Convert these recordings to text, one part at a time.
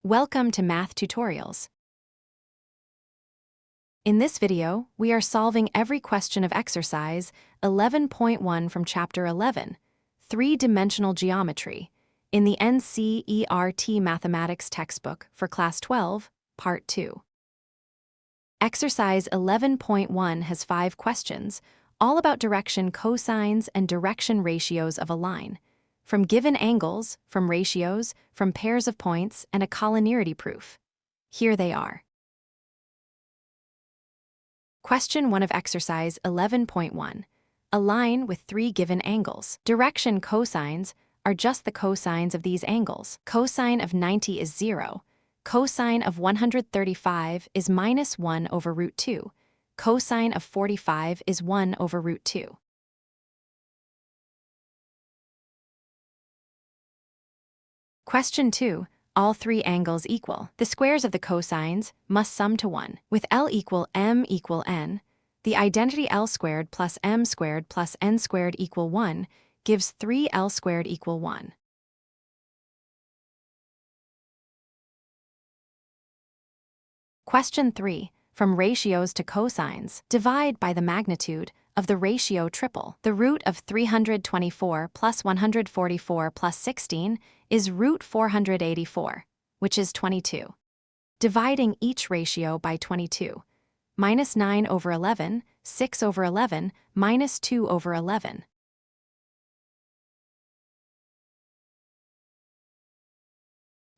Welcome to Math Tutorials. In this video, we are solving every question of exercise 11.1 from Chapter 11, Three-Dimensional Geometry, in the NCERT Mathematics textbook for Class 12, Part 2. Exercise 11.1 has 5 questions, all about direction cosines and direction ratios of a line, from given angles, from ratios, from pairs of points, and a collinearity proof. Here they are. Question 1 of exercise 11.1. A line with 3 given angles. Direction cosines are just the cosines of these angles. Cosine of 90 is 0. Cosine of 135 is minus 1 over root 2. Cosine of 45 is 1 over root 2. Question 2. All 3 angles equal. The squares of the cosines must sum to 1. With L equal m equal n, the identity L squared plus m squared plus n squared equal 1 gives 3L squared equal 1. Question 3. From ratios to cosines, divide by the magnitude of the ratio triple. The root of 324 plus 144 plus 16 is root 484, which is 22. Dividing each ratio by 22. Minus 9 over 11, 6 over 11, minus 2 over 11.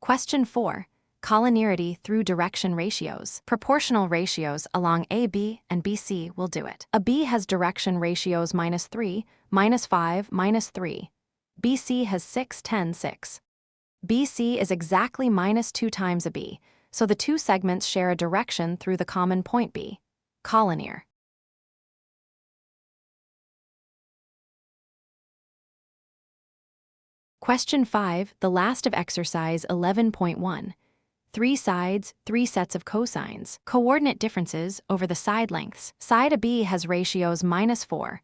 Question 4. Collinearity through direction ratios. Proportional ratios along AB and BC will do it. A B has direction ratios minus 3, minus 5, minus 3. BC has 6, 10, 6. BC is exactly minus 2 times a B, so the two segments share a direction through the common point B. Collinear. Question 5, the last of exercise 11.1. 3 sides, 3 sets of cosines. Coordinate differences over the side lengths. Side AB has ratios minus 4,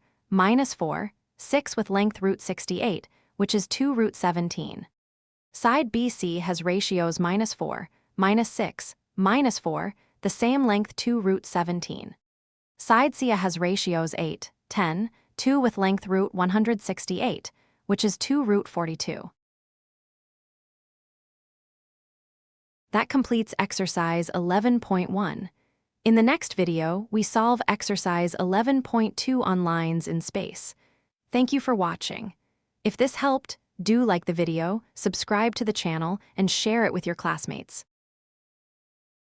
6 with length root 68, which is 2 root 17. Side BC has ratios minus 4, minus 6, minus 4, the same length 2 root 17. Side CA has ratios 8, 10, 2 with length root 168, which is 2 root 42. That completes exercise 11.1. In the next video, we solve exercise 11.2 on lines in space. Thank you for watching. If this helped, do like the video, subscribe to the channel, and share it with your classmates.